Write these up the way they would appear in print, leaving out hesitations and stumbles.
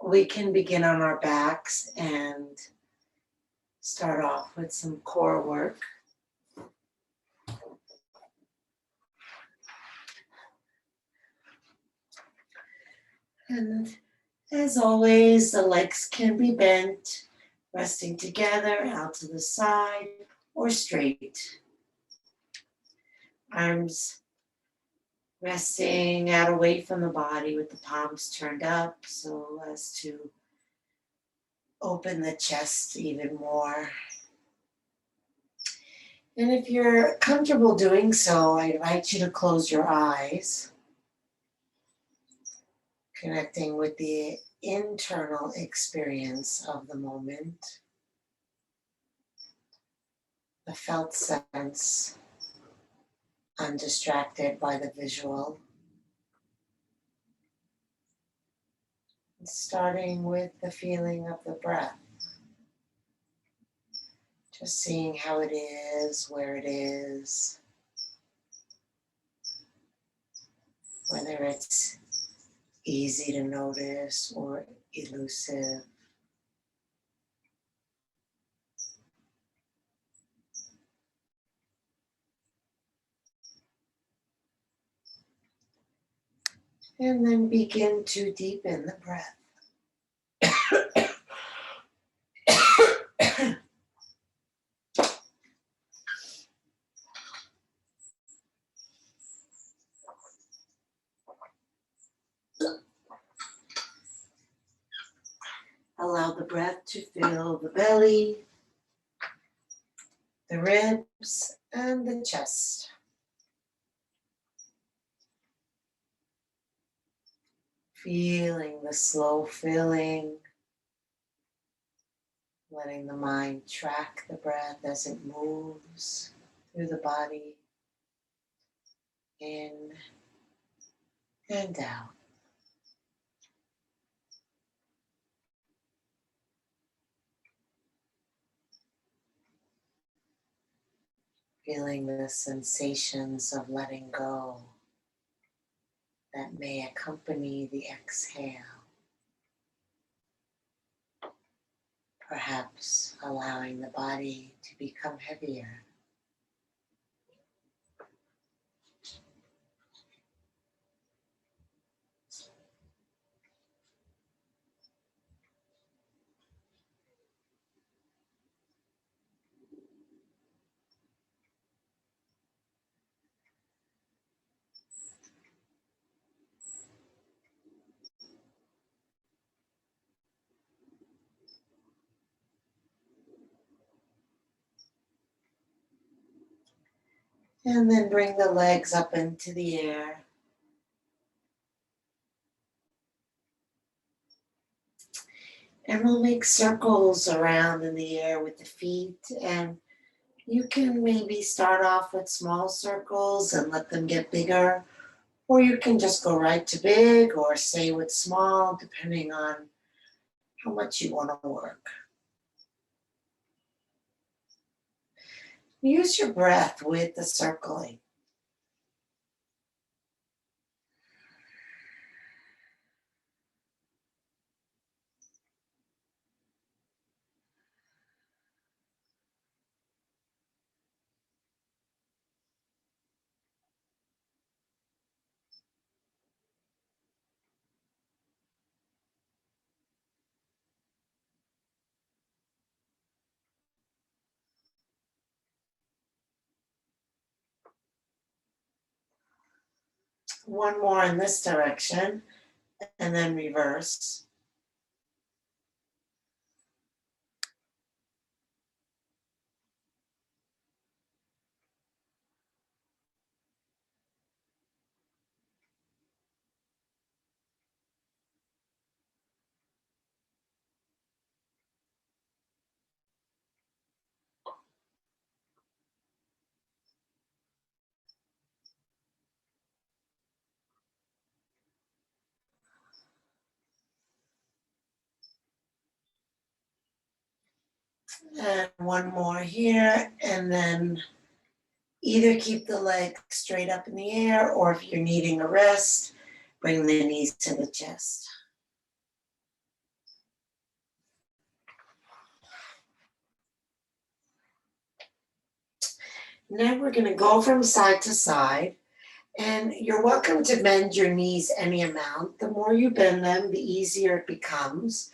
we can begin on our backs and start off with some core work. And as always, the legs can be bent, resting together, out to the side, or straight. Arms resting out away from the body with the palms turned up so as to open the chest even more. And if you're comfortable doing so, I invite you to close your eyes, connecting with the internal experience of the moment, the felt sense, undistracted by the visual. Starting with the feeling of the breath. Just seeing how it is, where it is, whether it's easy to notice or elusive. And then begin to deepen the breath. Allow the breath to fill the belly, the ribs, and the chest. Feeling the slow filling, letting the mind track the breath as it moves through the body, in and out. Feeling the sensations of letting go that may accompany the exhale. Perhaps allowing the body to become heavier. And then bring the legs up into the air. And we'll make circles around in the air with the feet. And you can maybe start off with small circles and let them get bigger. Or you can just go right to big or stay with small, depending on how much you want to work. Use your breath with the circling. One more in this direction, and then reverse. And one more here, and then either keep the leg straight up in the air, or if you're needing a rest, bring the knees to the chest. Now we're going to go from side to side, and you're welcome to bend your knees any amount. The more you bend them, the easier it becomes.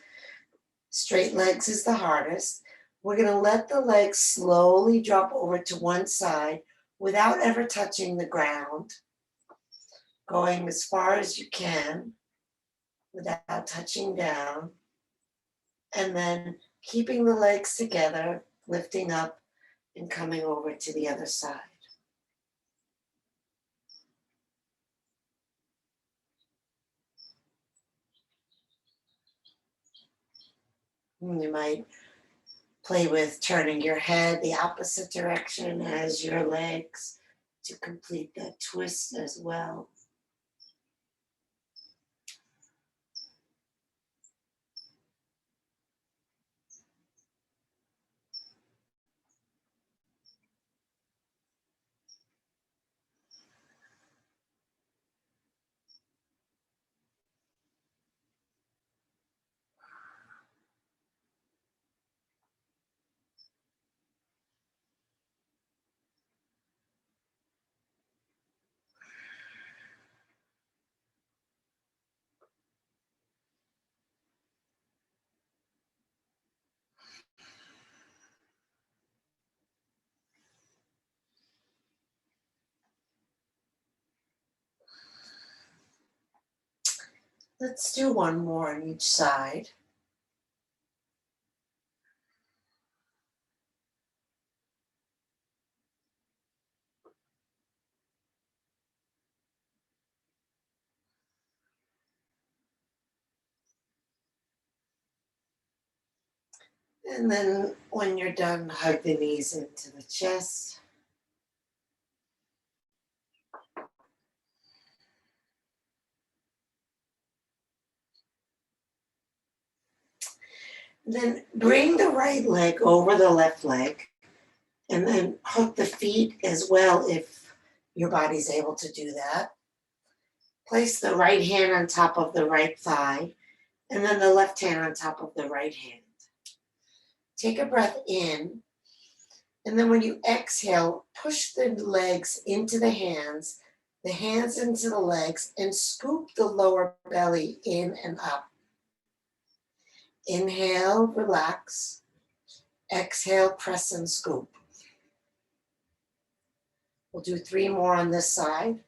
Straight legs is the hardest. We're going to let the legs slowly drop over to one side without ever touching the ground, going as far as you can without touching down, and then keeping the legs together, lifting up and coming over to the other side. You might play with turning your head the opposite direction as your legs to complete that twist as well. Let's do one more on each side. And then when you're done, hug the knees into the chest. Then bring the right leg over the left leg, and then hook the feet as well if your body's able to do that. Place the right hand on top of the right thigh, and then the left hand on top of the right hand. Take a breath in, and then when you exhale, push the legs into the hands into the legs, and scoop the lower belly in and up. Inhale, relax. Exhale, press and scoop. We'll do 3 more on this side.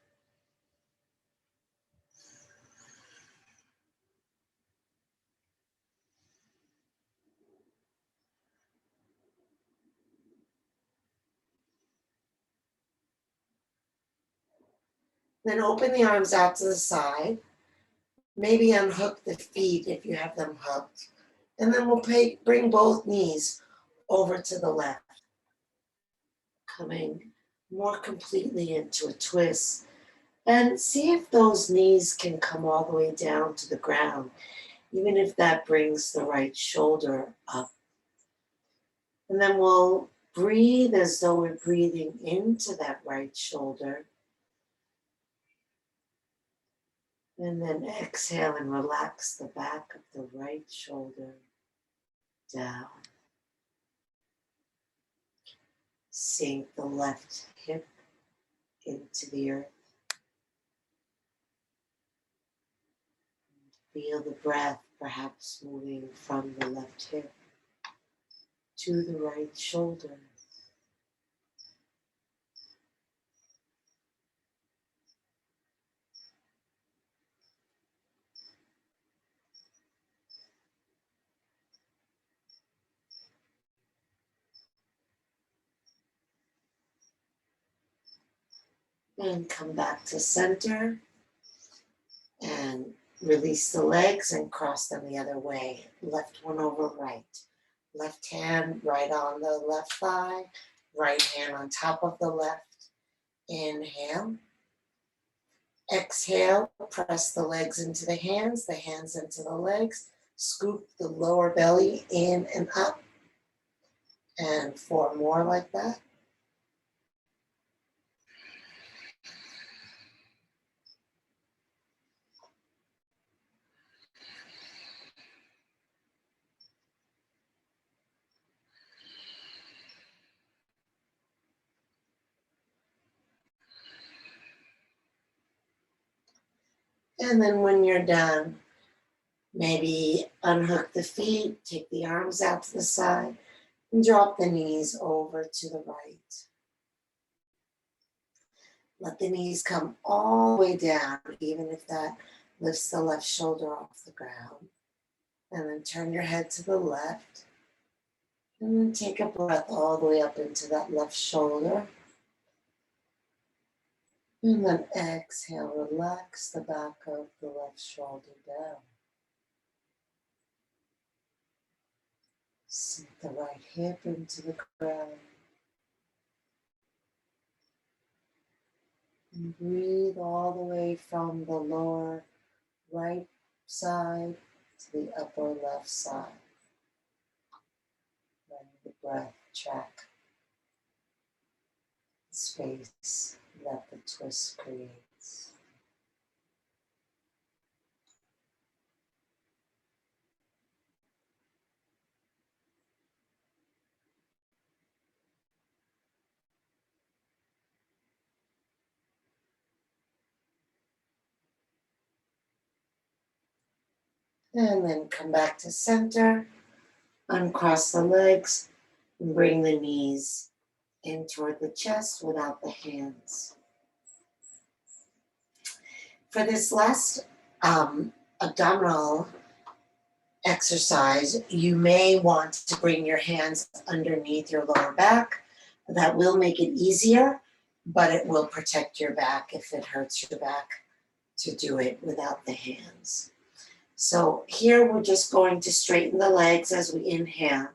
Then open the arms out to the side. Maybe unhook the feet if you have them hooked. And then we'll bring both knees over to the left, coming more completely into a twist. And see if those knees can come all the way down to the ground, even if that brings the right shoulder up. And then we'll breathe as though we're breathing into that right shoulder. And then exhale and relax the back of the right shoulder down. Sink the left hip into the earth. Feel the breath perhaps moving from the left hip to the right shoulder. And come back to center and release the legs and cross them the other way. Left one over right. Left hand right on the left thigh, right hand on top of the left. Inhale. Exhale, press the legs into the hands into the legs. Scoop the lower belly in and up. And 4 more like that. And then when you're done, maybe unhook the feet, take the arms out to the side, and drop the knees over to the right. Let the knees come all the way down, even if that lifts the left shoulder off the ground. And then turn your head to the left. And then take a breath all the way up into that left shoulder. And then exhale, relax the back of the left shoulder down. Sink the right hip into the ground. And breathe all the way from the lower right side to the upper left side. Letting the breath track the space that the twist creates. And then come back to center, uncross the legs, and bring the knees in toward the chest without the hands. For this last abdominal exercise, you may want to bring your hands underneath your lower back. That will make it easier, but it will protect your back if it hurts your back to do it without the hands. So here we're just going to straighten the legs as we inhale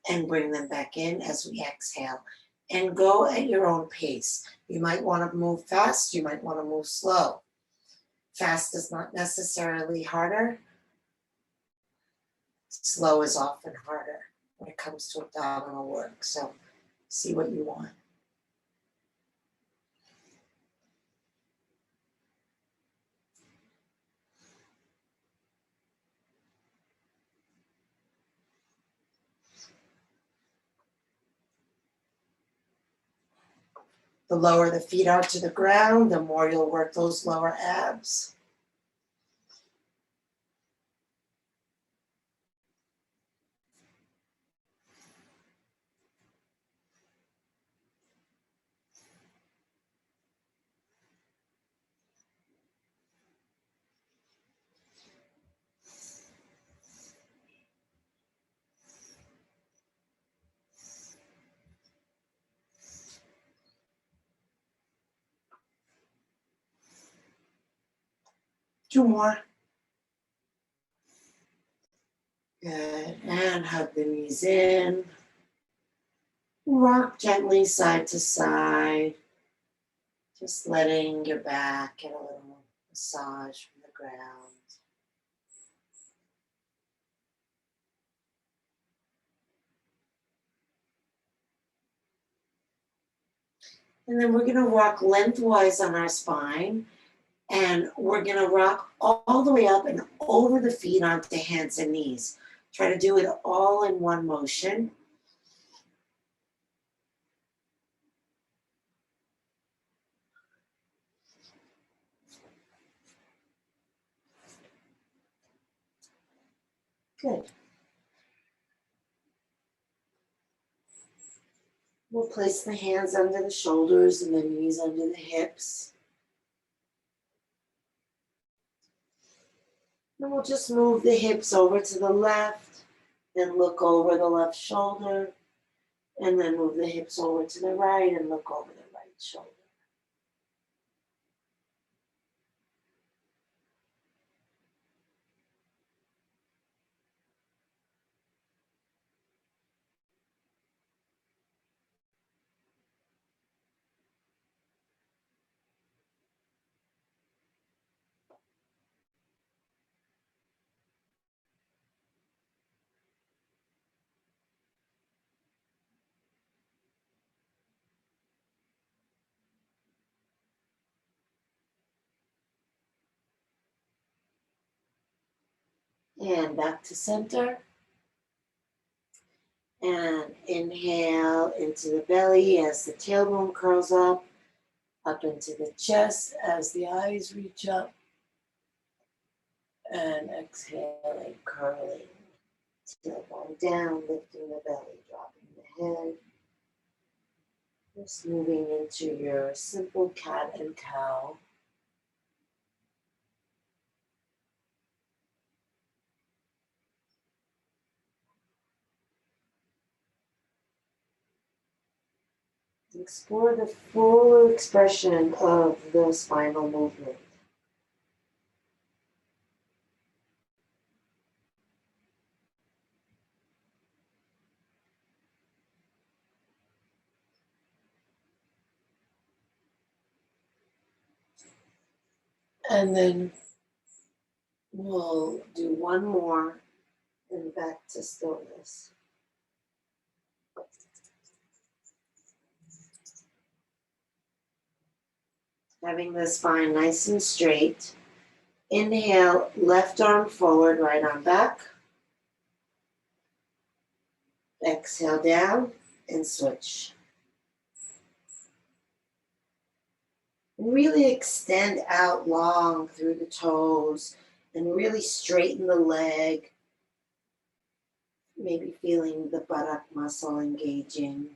and bring them back in as we exhale, and go at your own pace. You might want to move fast, you might want to move slow. Fast is not necessarily harder. Slow is often harder when it comes to abdominal work. So see what you want. The lower the feet are to the ground, the more you'll work those lower abs. Two more. Good. And hug the knees in. Rock gently side to side. Just letting your back get a little massage from the ground. And then we're going to rock lengthwise on our spine. And we're going to rock all the way up and over the feet onto hands and knees. Try to do it all in one motion. Good. We'll place the hands under the shoulders and the knees under the hips. And we'll just move the hips over to the left and look over the left shoulder. And then move the hips over to the right and look over the right shoulder. And back to center. And inhale into the belly as the tailbone curls up into the chest as the eyes reach up. And exhaling, curling, tailbone down, lifting the belly, dropping the head. Just moving into your simple cat and cow. Explore the full expression of the spinal movement. And then we'll do one more and back to stillness. Having the spine nice and straight. Inhale, left arm forward, right arm back. Exhale down and switch. Really extend out long through the toes and really straighten the leg. Maybe feeling the buttock muscle engaging.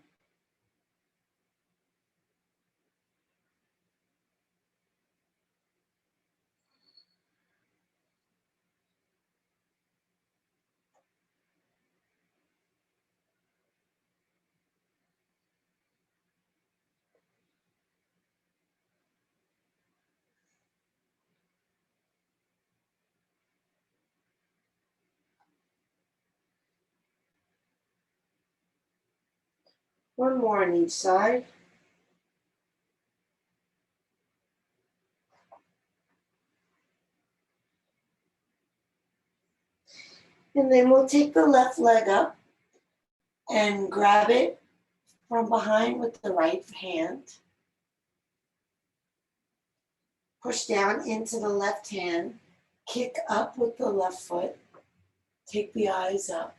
One more on each side. And then we'll take the left leg up and grab it from behind with the right hand. Push down into the left hand. Kick up with the left foot. Take the eyes up.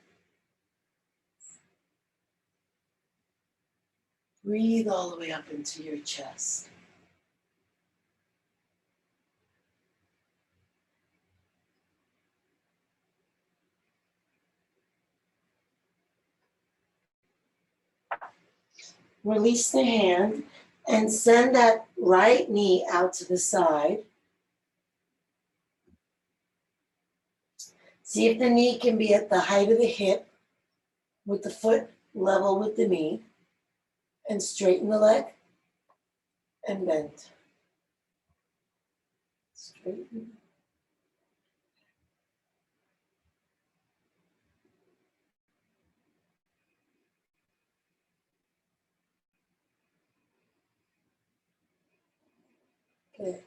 Breathe all the way up into your chest. Release the hand and send that right knee out to the side. See if the knee can be at the height of the hip with the foot level with the knee. And straighten the leg and bend. Straighten. Okay.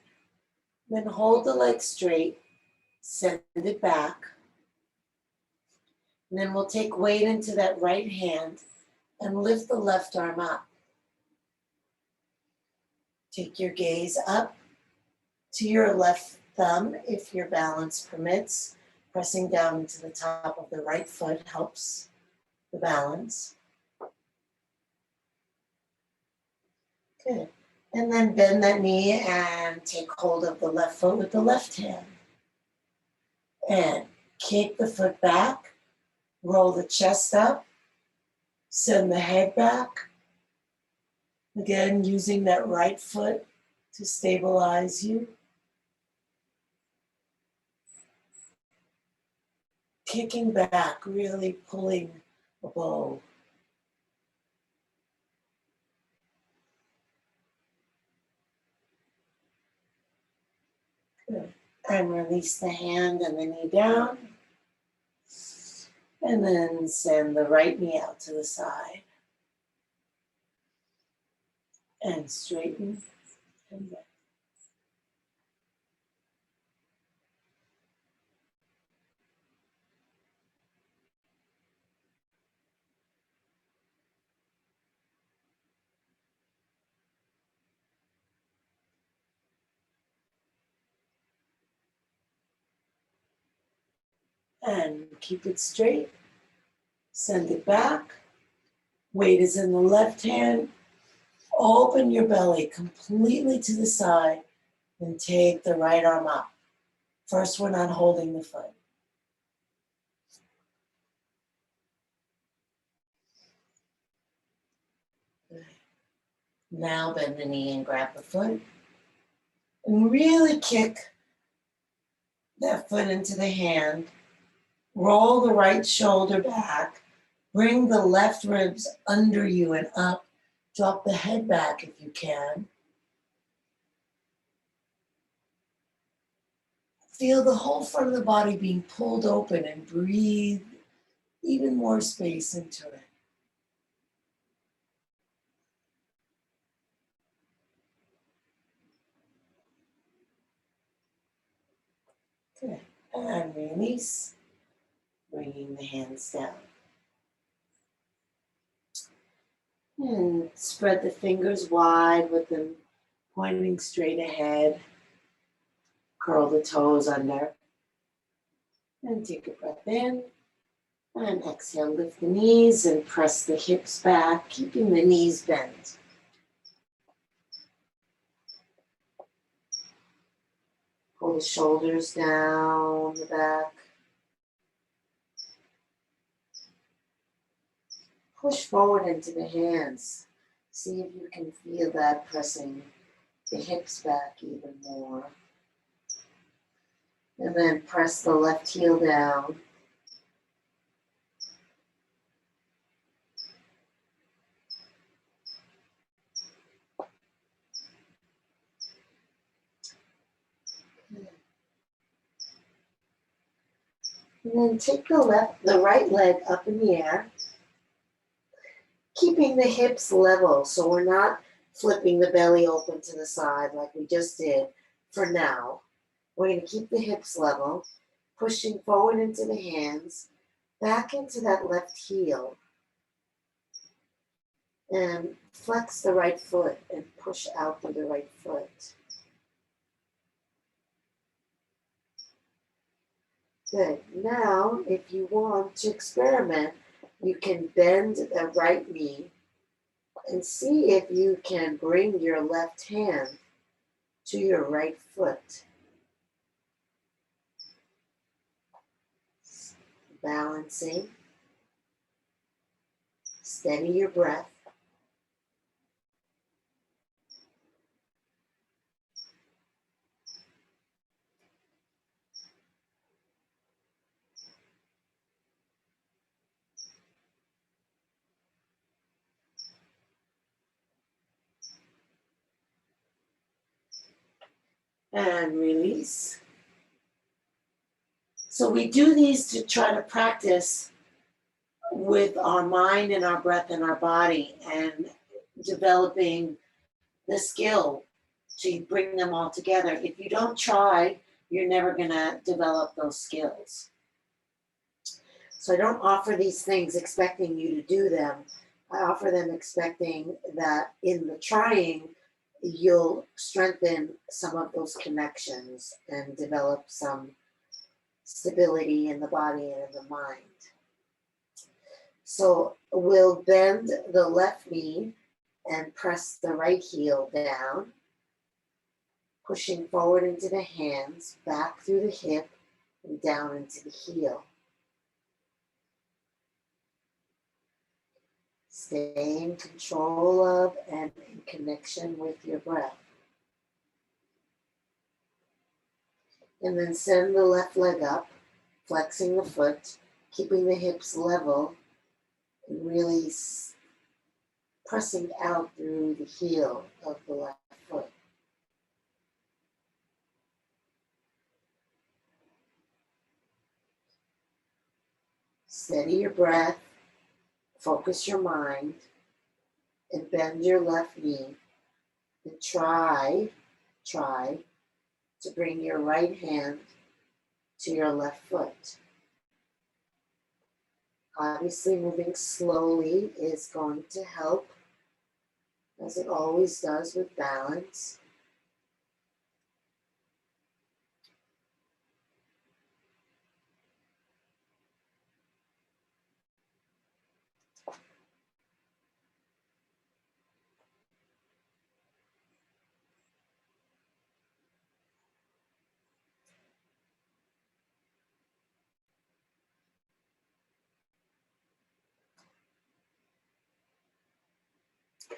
Then hold the leg straight, send it back. And then we'll take weight into that right hand and lift the left arm up. Take your gaze up to your left thumb if your balance permits. Pressing down into the top of the right foot helps the balance. Good. And then bend that knee and take hold of the left foot with the left hand. And kick the foot back, roll the chest up, send the head back. Again, using that right foot to stabilize you. Kicking back, really pulling a bow. Good. And release the hand and the knee down. And then send the right knee out to the side. And straighten and bend. And keep it straight. Send it back. Weight is in the left hand. Open your belly completely to the side and take the right arm up. First, we're not holding the foot. Now bend the knee and grab the foot. And really kick that foot into the hand. Roll the right shoulder back. Bring the left ribs under you and up. Drop the head back if you can. Feel the whole front of the body being pulled open and breathe even more space into it. Good. And release, bringing the hands down. And spread the fingers wide with them pointing straight ahead. Curl the toes under. And take a breath in. And exhale, lift the knees and press the hips back, keeping the knees bent. Pull the shoulders down the back. Push forward into the hands. See if you can feel that pressing the hips back even more. And then press the left heel down. And then take the right leg up in the air, keeping the hips level so we're not flipping the belly open to the side like we just did for now. We're going to keep the hips level, pushing forward into the hands, back into that left heel, and flex the right foot and push out through the right foot. Good. Now, if you want to experiment, you can bend the right knee and see if you can bring your left hand to your right foot. Balancing. Steady your breath. And release. So we do these to try to practice with our mind and our breath and our body and developing the skill to bring them all together. If you don't try, you're never going to develop those skills. So I don't offer these things expecting you to do them. I offer them expecting that in the trying, you'll strengthen some of those connections and develop some stability in the body and in the mind. So we'll bend the left knee and press the right heel down, pushing forward into the hands, back through the hip, and down into the heel. Stay in control of and in connection with your breath. And then send the left leg up, flexing the foot, keeping the hips level, and really pressing out through the heel of the left foot. Steady your breath, focus your mind, and bend your left knee. And try to bring your right hand to your left foot. Obviously, moving slowly is going to help, as it always does with balance.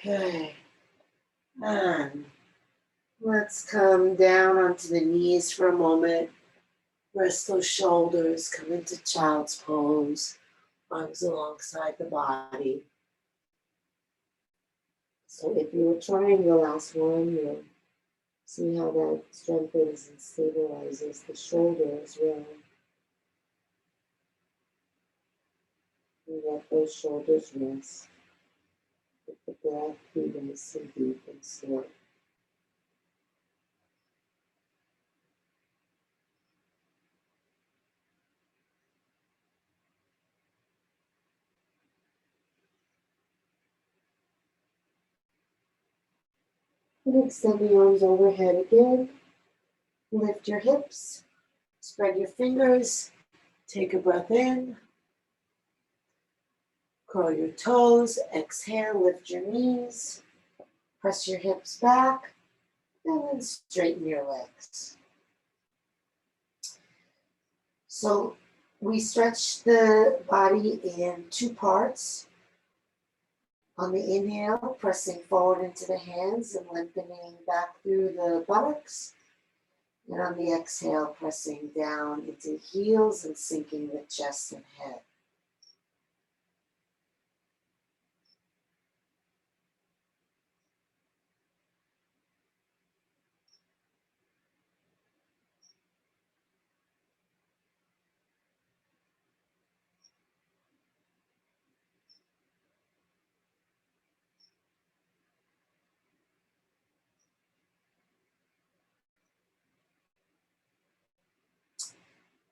Okay. And let's come down onto the knees for a moment. Rest those shoulders, come into child's pose, arms alongside the body. So if you were trying the last one, you'll see how that strengthens and stabilizes the shoulder as well. And let those shoulders rest. Let the breath be nice and deep and slow. And extend the arms overhead again. Lift your hips. Spread your fingers. Take a breath in. Curl your toes. Exhale. Lift your knees. Press your hips back. And then straighten your legs. So we stretch the body in two parts. On the inhale, pressing forward into the hands and lengthening back through the buttocks. And on the exhale, pressing down into heels and sinking the chest and head.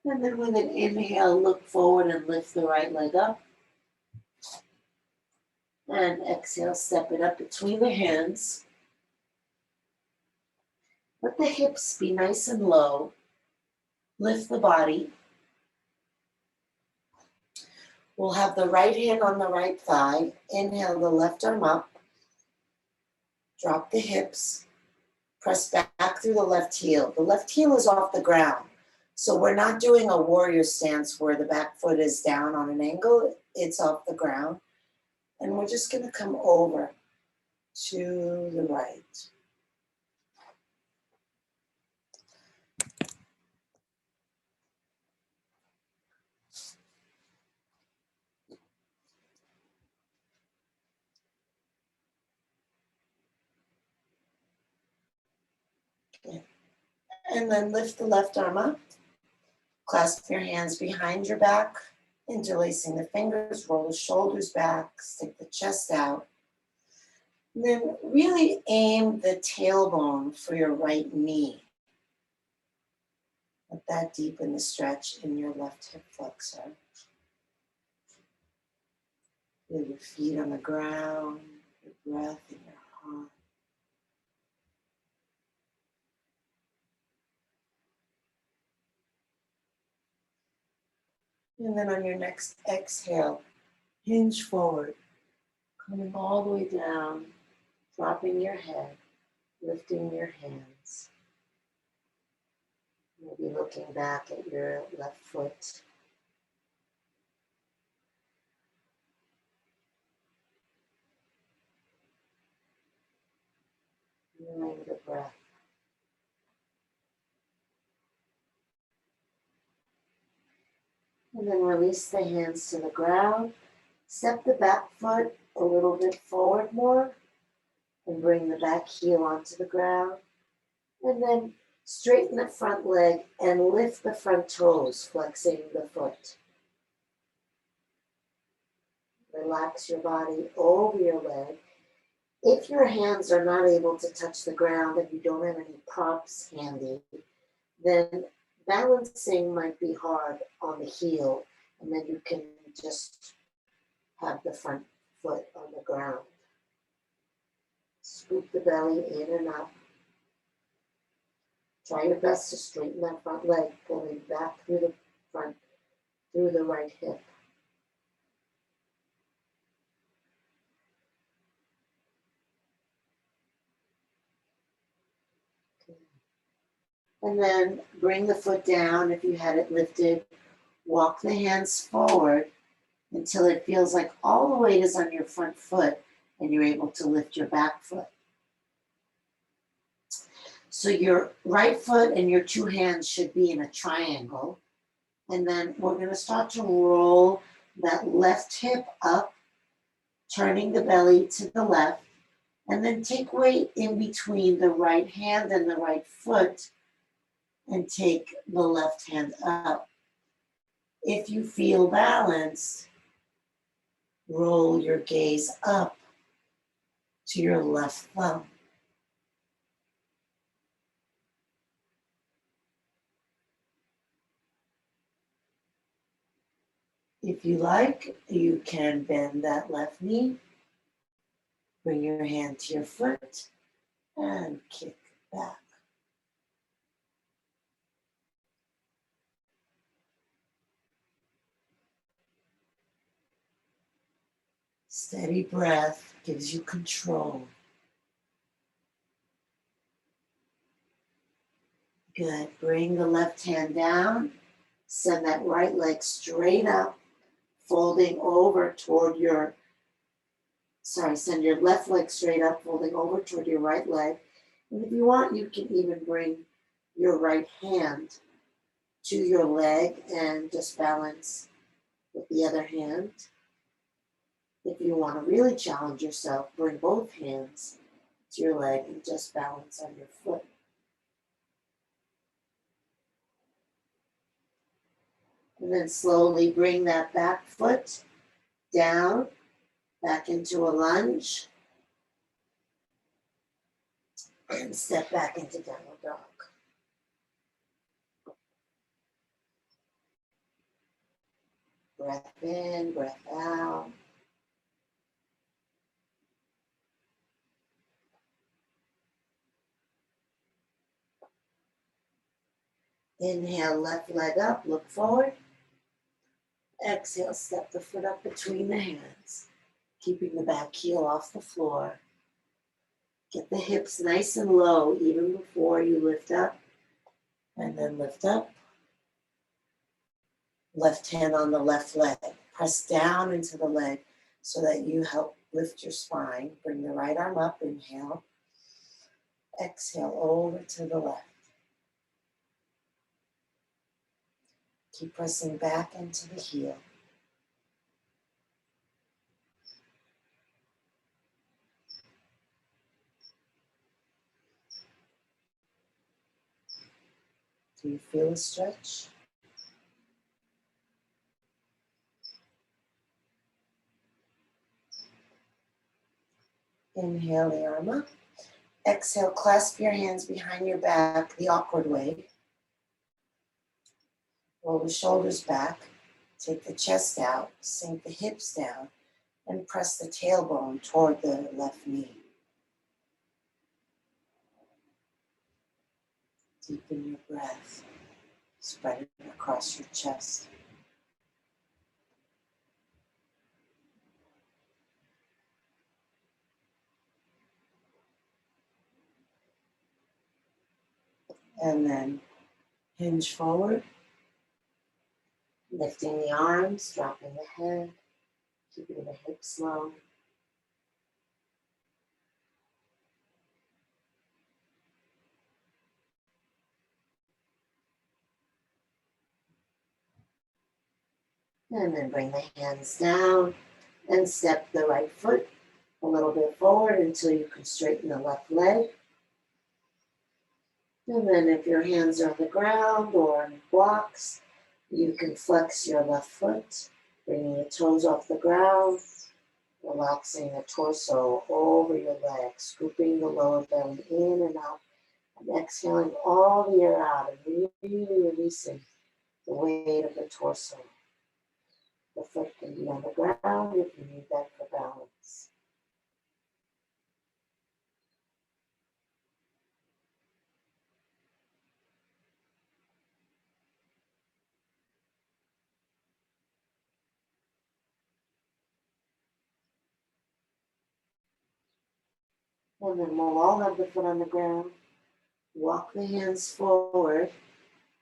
And then with an inhale, look forward and lift the right leg up. And exhale, step it up between the hands. Let the hips be nice and low. Lift the body. We'll have the right hand on the right thigh. Inhale the left arm up. Drop the hips. Press back through the left heel. The left heel is off the ground. So we're not doing a warrior stance where the back foot is down on an angle. It's off the ground. And we're just going to come over to the right. Okay. And then lift the left arm up. Clasp your hands behind your back, interlacing the fingers, roll the shoulders back, stick the chest out. And then really aim the tailbone for your right knee. Let that deepen the stretch in your left hip flexor. Feel your feet on the ground, your breath in your heart. And then on your next exhale, hinge forward, coming all the way down, dropping your head, lifting your hands. Maybe looking back at your left foot. Feeling the breath. And then release the hands to the ground. Step the back foot a little bit forward more. And bring the back heel onto the ground. And then straighten the front leg and lift the front toes, flexing the foot. Relax your body over your leg. If your hands are not able to touch the ground and you don't have any props handy, then balancing might be hard on the heel, and then you can just have the front foot on the ground. Scoop the belly in and up. Try your best to straighten that front leg, pulling back through the front, through the right hip. And then bring the foot down if you had it lifted. Walk the hands forward until it feels like all the weight is on your front foot, and you're able to lift your back foot. So your right foot and your two hands should be in a triangle. And then we're going to start to roll that left hip up, turning the belly to the left. And then take weight in between the right hand and the right foot and take the left hand up. If you feel balanced, roll your gaze up to your left thumb. If you like, you can bend that left knee, bring your hand to your foot, and kick back. Steady breath gives you control. Good. Bring the left hand down. Send that right leg straight up, folding over toward your, send your left leg straight up, folding over toward your right leg. And if you want, you can even bring your right hand to your leg and just balance with the other hand. If you want to really challenge yourself, bring both hands to your leg and just balance on your foot. And then slowly bring that back foot down, back into a lunge, and step back into downward dog. Breath in, breath out. Inhale, left leg up, look forward. Exhale, step the foot up between the hands, keeping the back heel off the floor. Get the hips nice and low even before you lift up, and then lift up. Left hand on the left leg. Press down into the leg so that you help lift your spine. Bring the right arm up, inhale. Exhale over to the left. Keep pressing back into the heel. Do you feel a stretch? Inhale the arm up. Exhale, clasp your hands behind your back the awkward way. Roll the shoulders back. Take the chest out. Sink the hips down. And press the tailbone toward the left knee. Deepen your breath. Spread it across your chest. And then hinge forward, lifting the arms, dropping the head, keeping the hips low. And then bring the hands down and step the right foot a little bit forward until you can straighten the left leg. And then if your hands are on the ground or on blocks, you can flex your left foot, bringing the toes off the ground, relaxing the torso over your legs, scooping the lower belly in and out, and exhaling all the air out and really releasing the weight of the torso. The foot can be on the ground if you need that for balance. And then we'll all have the foot on the ground. Walk the hands forward,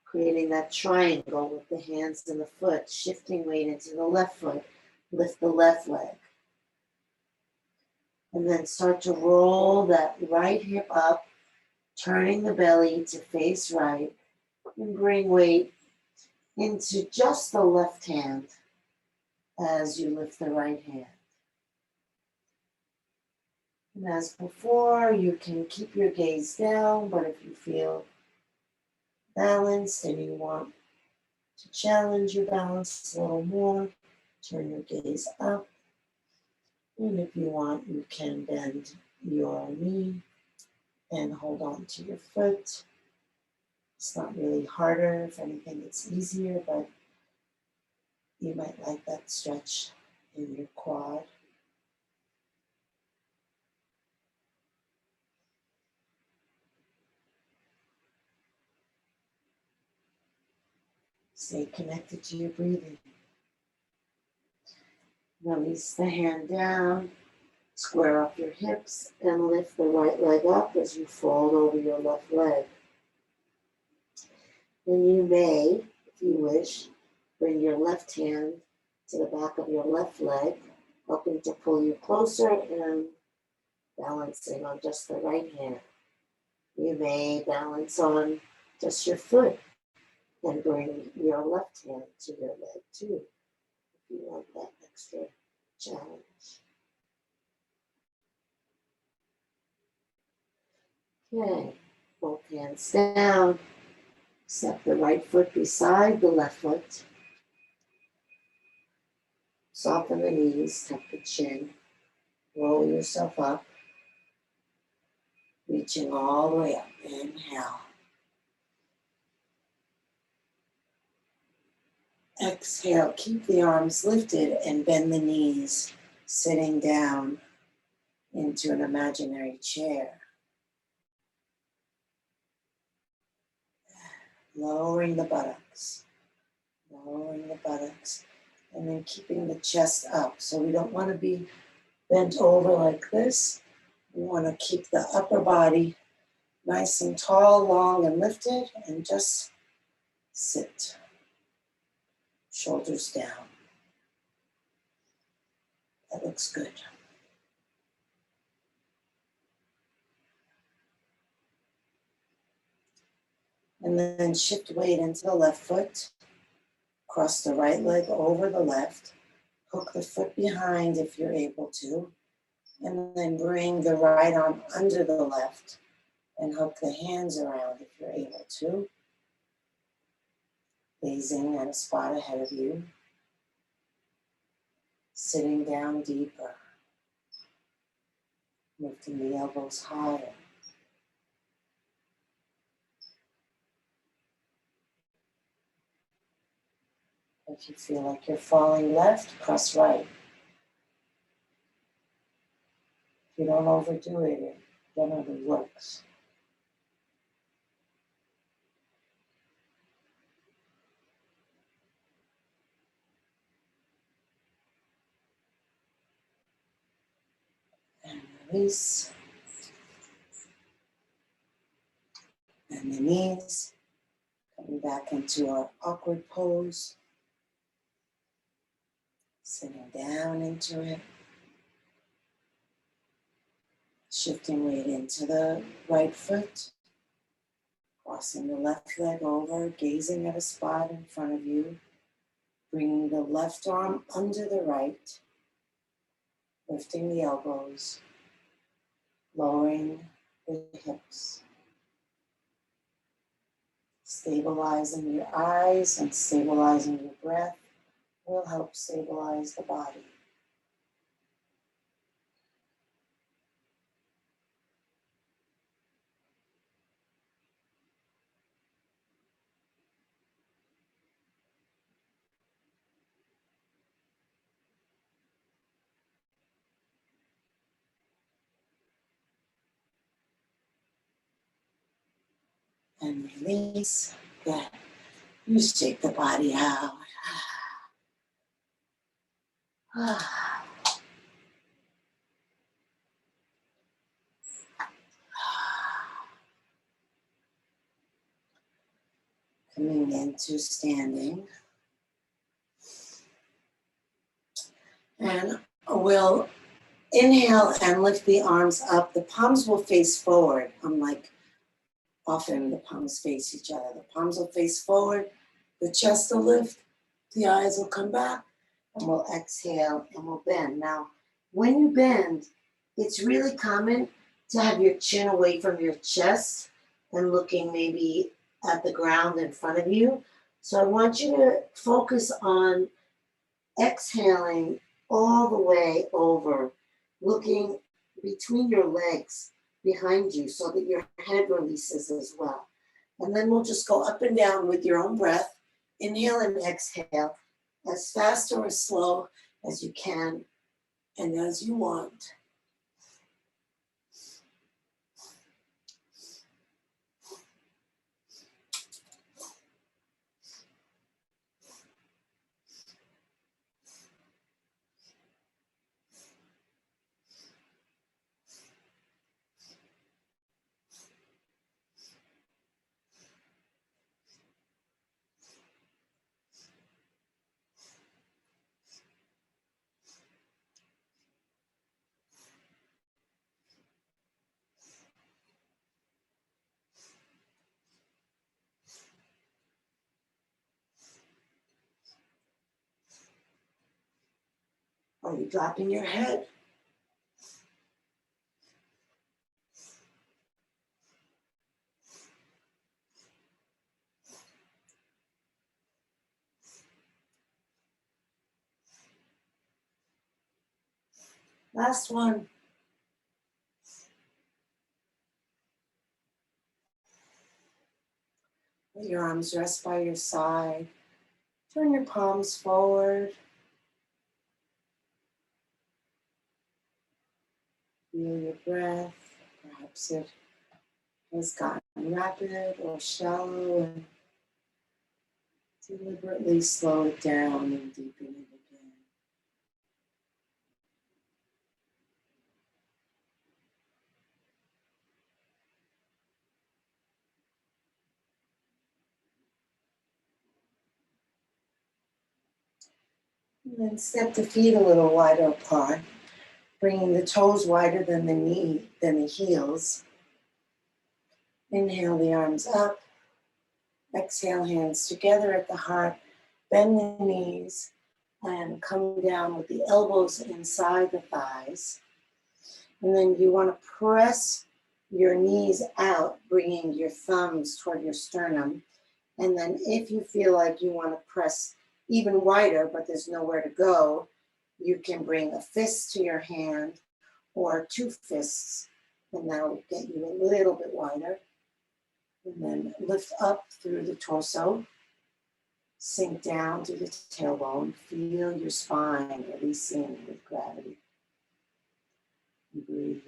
creating that triangle with the hands and the foot, shifting weight into the left foot. Lift the left leg. And then start to roll that right hip up, turning the belly to face right, and bring weight into just the left hand as you lift the right hand. And as before, you can keep your gaze down, but if you feel balanced and you want to challenge your balance a little more, turn your gaze up. And if you want, you can bend your knee and hold on to your foot. It's not really harder. If anything, it's easier, but you might like that stretch in your quad. Stay connected to your breathing. Release the hand down, square up your hips, and lift the right leg up as you fold over your left leg. And you may, if you wish, bring your left hand to the back of your left leg, helping to pull you closer and balancing on just the right hand. You may balance on just your foot and bring your left hand to your leg too, if you want that extra challenge. Okay, both hands down. Step the right foot beside the left foot. Soften the knees, tuck the chin. Roll yourself up, reaching all the way up. Inhale. Exhale, keep the arms lifted and bend the knees, sitting down into an imaginary chair. Lowering the buttocks, and then keeping the chest up. So we don't want to be bent over like this. We want to keep the upper body nice and tall, long, and lifted, and just sit. Shoulders down. That looks good. And then shift weight into the left foot. Cross the right leg over the left. Hook the foot behind if you're able to. And then bring the right arm under the left and hook the hands around if you're able to. Gazing at a spot ahead of you. Sitting down deeper. Lifting the elbows higher. If you feel like you're falling left, press right. If you don't overdo it, it generally works. And release. And the knees. Coming back into our awkward pose. Sitting down into it. Shifting weight into the right foot. Crossing the left leg over, gazing at a spot in front of you. Bringing the left arm under the right. Lifting the elbows. Lowering the hips. Stabilizing your eyes and stabilizing your breath will help stabilize the body. And release. Good. You shake the body out. Coming into standing. And we'll Inhale and lift the arms up. The palms will face forward, unlike often the palms face each other. The palms will face forward, the chest will lift, the eyes will come back, and we'll exhale and we'll bend. Now, when you bend, it's really common to have your chin away from your chest and looking maybe at the ground in front of you. So I want you to focus on exhaling all the way over, looking between your legs behind you so that your head releases as well. And then we'll just go up and down with your own breath. Inhale and exhale as fast or as slow as you can and as you want. Are you dropping your head? Last one. Let your arms rest by your side. Turn your palms forward. Feel your breath. Perhaps it has gotten rapid or shallow, and deliberately slow it down and deepen it again. And then step the feet a little wider apart, bringing the toes wider than the heels. Inhale the arms up. Exhale, hands together at the heart. Bend the knees and come down with the elbows inside the thighs. And then you want to press your knees out, bringing your thumbs toward your sternum. And then if you feel like you want to press even wider, but there's nowhere to go, you can bring a fist to your hand or two fists, and that'll get you a little bit wider. And then lift up through the torso, sink down to the tailbone, feel your spine releasing with gravity. Breathe.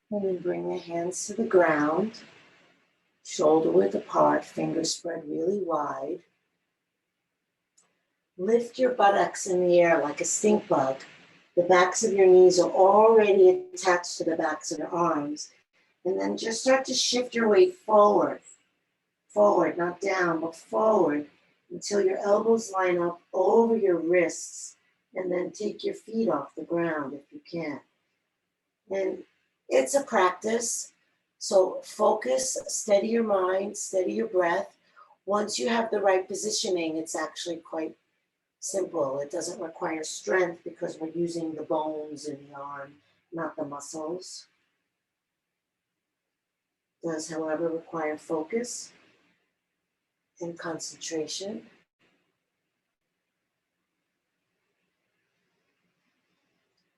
And then bring the hands to the ground, shoulder width apart, fingers spread really wide. Lift your buttocks in the air like a stink bug. The backs of your knees are already attached to the backs of your arms. And then just start to shift your weight forward. Forward, not down, but forward until your elbows line up over your wrists. And then take your feet off the ground if you can. And it's a practice. So focus, steady your mind, steady your breath. Once you have the right positioning, it's actually quite simple. It doesn't require strength because we're using the bones in the arm, not the muscles. It does, however, require focus and concentration.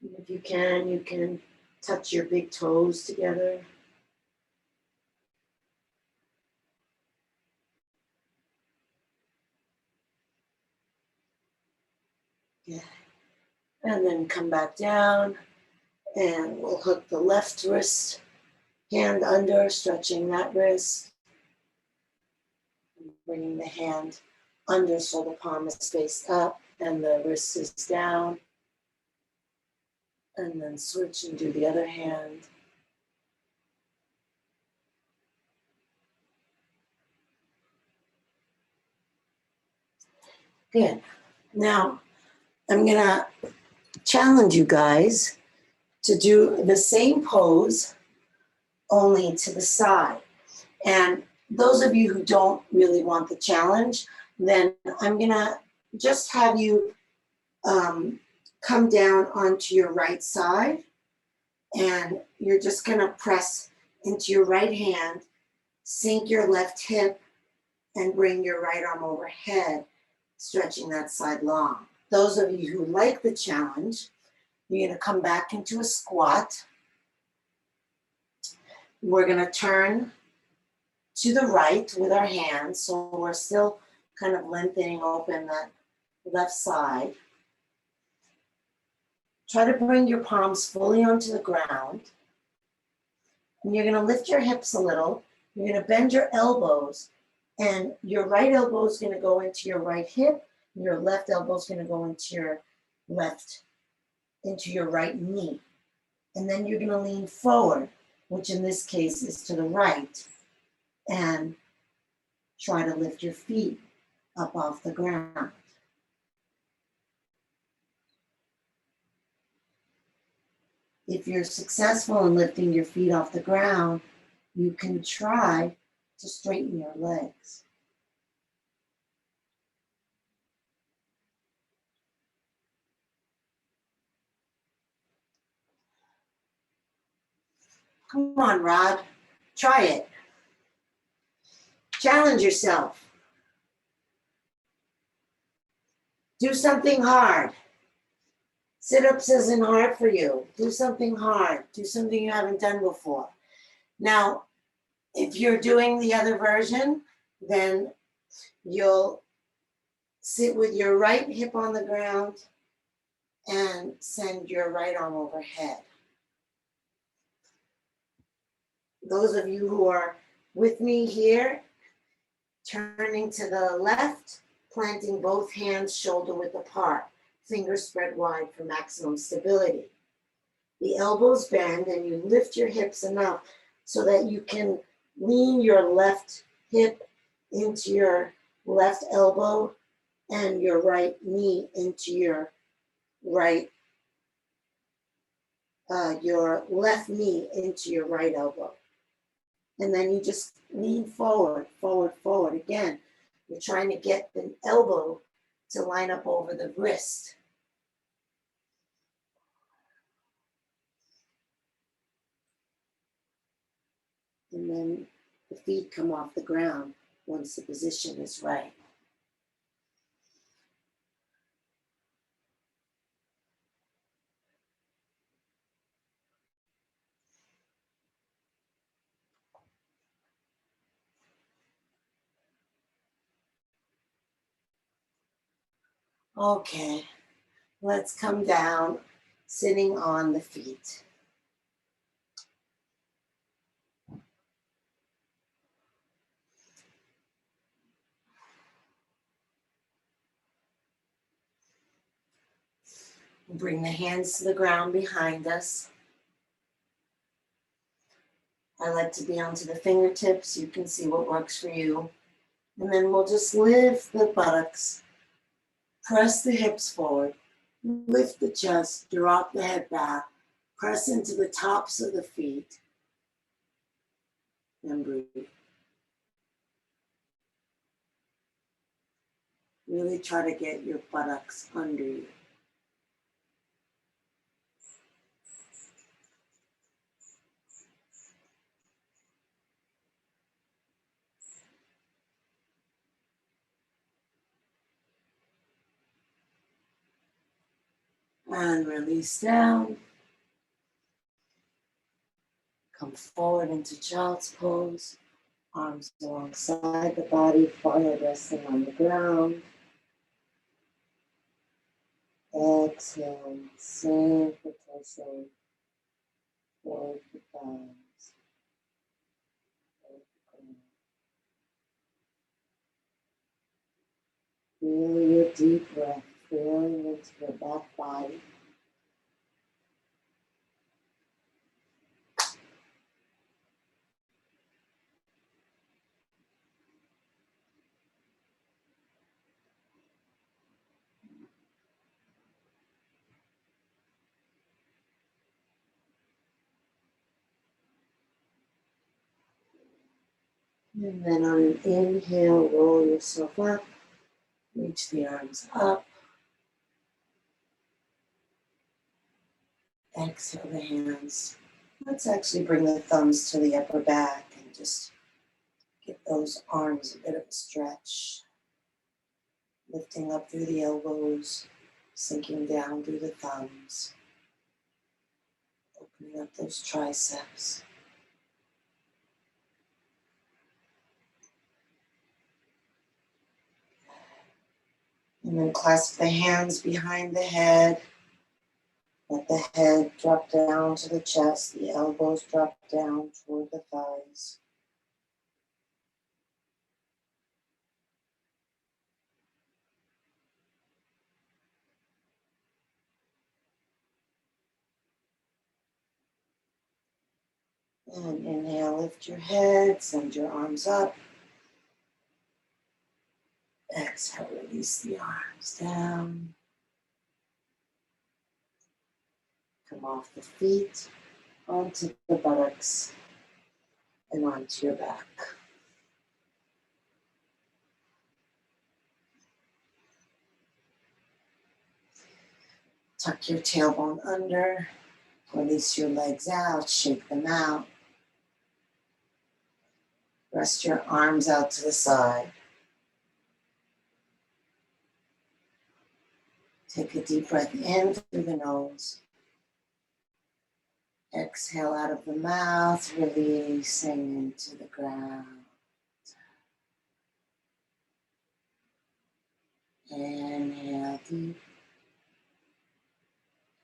And if you can touch your big toes together. Yeah. And then come back down, and we'll hook the left wrist, hand under, stretching that wrist, and bringing the hand under so the palm is faced up and the wrist is down. And then switch and do the other hand. Good. Now, I'm gonna challenge you guys to do the same pose, only to the side. And those of you who don't really want the challenge, then I'm gonna just have you come down onto your right side, and you're just gonna press into your right hand, sink your left hip, and bring your right arm overhead, stretching that side long. Those of you who like the challenge, you're gonna come back into a squat. We're gonna turn to the right with our hands, so we're still kind of lengthening open that left side. Try to bring your palms fully onto the ground. And you're gonna lift your hips a little. You're gonna bend your elbows, and your right elbow is gonna go into your right hip, and your left elbow is gonna go into your right knee. And then you're gonna lean forward, which in this case is to the right, and try to lift your feet up off the ground. If you're successful in lifting your feet off the ground, you can try to straighten your legs. Come on, Rod, try it. Challenge yourself. Do something hard. Sit-ups isn't hard for you. Do something hard. Do something you haven't done before. Now, if you're doing the other version, then you'll sit with your right hip on the ground and send your right arm overhead. Those of you who are with me here, turning to the left, planting both hands shoulder width apart, fingers spread wide for maximum stability. The elbows bend and you lift your hips enough so that you can lean your left hip into your left elbow and your right knee into your left knee into your right elbow. And then you just lean forward, forward, forward. Again, you're trying to get the elbow to line up over the wrist. And then the feet come off the ground once the position is right. Okay, let's come down, sitting on the feet. Bring the hands to the ground behind us. I like to be onto the fingertips. You can see what works for you. And then we'll just lift the buttocks, press the hips forward, lift the chest, drop the head back, press into the tops of the feet, and breathe. Really try to get your buttocks under you. And release down. Come forward into child's pose. Arms alongside the body, forehead resting on the ground. Exhale, sink the torso, forward the thighs. Feel your deep breath flowing into your back body. And then on an inhale, roll yourself up, reach the arms up. Exhale the hands. Let's actually bring the thumbs to the upper back and just give those arms a bit of a stretch. Lifting up through the elbows, sinking down through the thumbs. Opening up those triceps. And then clasp the hands behind the head. Let the head drop down to the chest. The elbows drop down toward the thighs. And inhale, lift your head, send your arms up. Exhale, release the arms down. Come off the feet, onto the buttocks, and onto your back. Tuck your tailbone under, release your legs out, shake them out. Rest your arms out to the side. Take a deep breath in through the nose. Exhale out of the mouth, releasing into the ground. Inhale deep.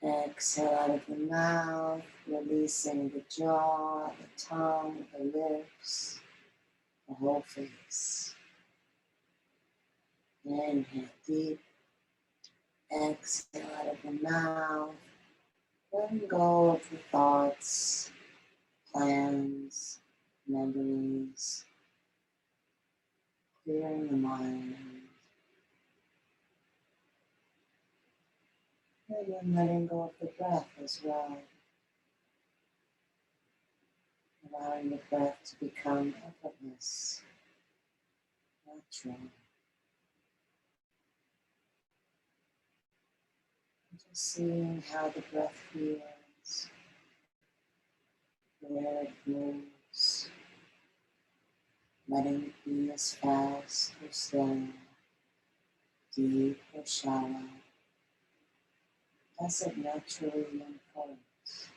Exhale out of the mouth, releasing the jaw, the tongue, the lips, the whole face. Inhale deep. Exhale out of the mouth. Letting go of the thoughts, plans, memories, clearing the mind. And then letting go of the breath as well. Allowing the breath to become effortless, natural. Just seeing how the breath feels, where it moves, letting it be as fast or slow, deep or shallow, as it naturally unfolds.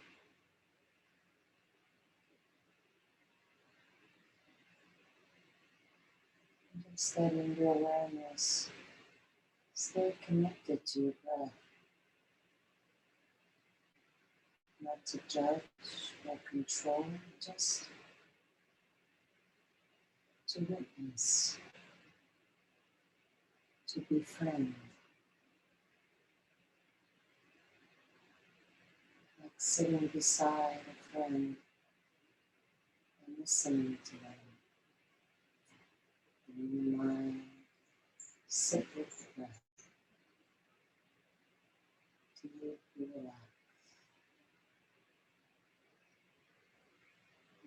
And just letting your awareness stay connected to your breath, not to judge or control, just to witness, to befriend, like sitting beside a friend and listening to them. In your mind, sit with the breath, deeply relax,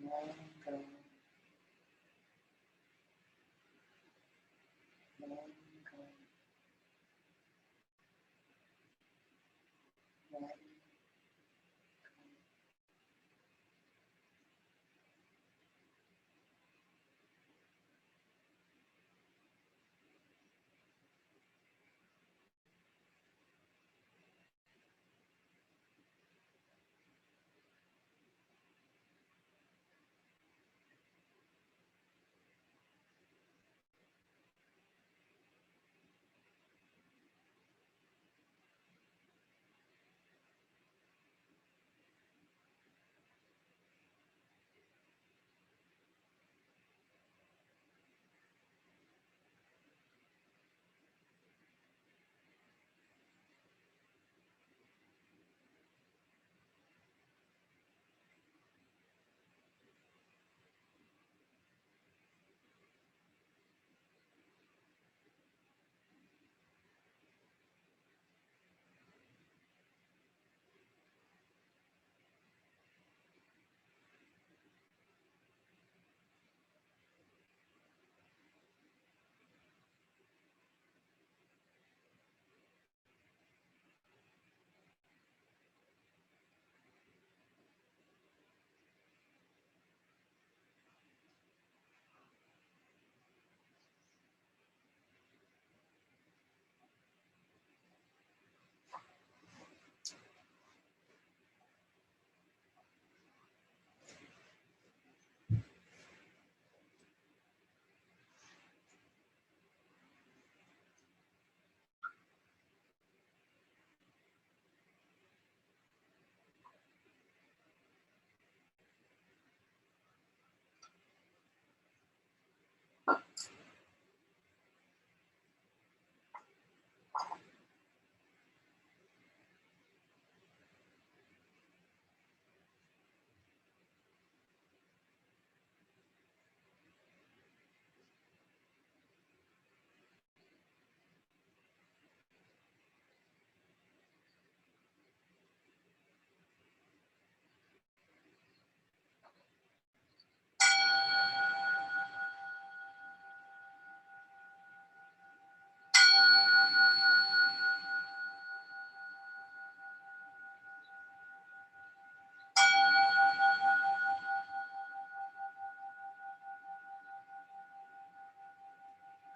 letting go, letting go, letting go.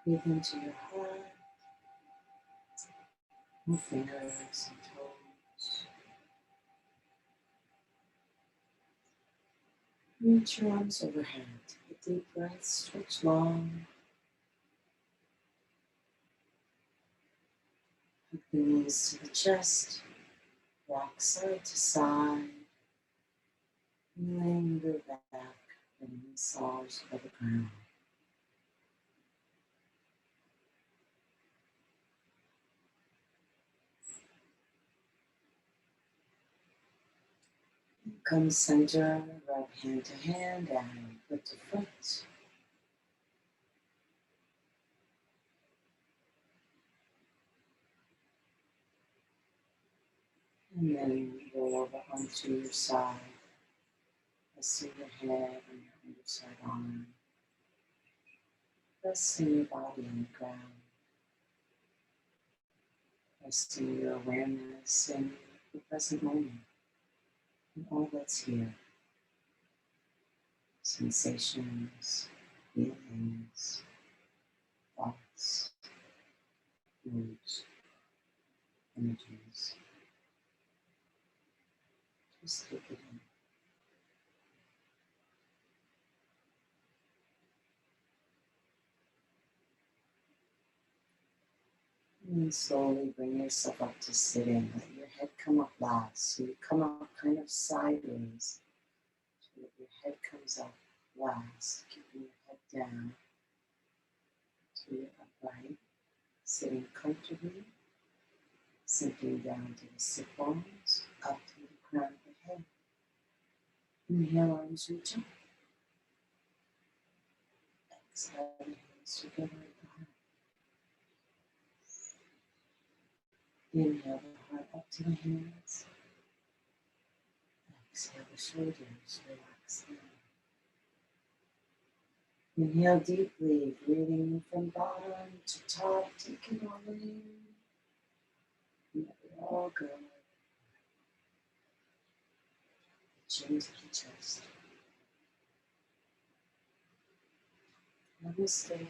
Breathe into your heart. Move fingers and toes. Reach your arms overhead. Take a deep breath, stretch long. Hug the knees to the chest. Rock side to side. And linger back and massage by the ground. Come center, rub hand to hand and foot to foot. And then roll over onto your side. Resting your head on your underside arm. Resting your body on the ground. Resting your awareness in the present moment and all that's here. Sensations, feelings, thoughts, moods, energies. Just take it in. And then slowly bring yourself up to sitting. Let your head come up last. So you come up kind of sideways so that your head comes up last. Keeping your head down so you're upright. Sitting comfortably. Sinking down to the sit bones. Up to the crown of the head. Inhale, arms reach up. Exhale, hands together at the heart. Inhale the heart up to the hands. Exhale the shoulders, relax them. Inhale deeply, breathing from bottom to top, take it all in. Let it all go. Chin to the chest. Namaste.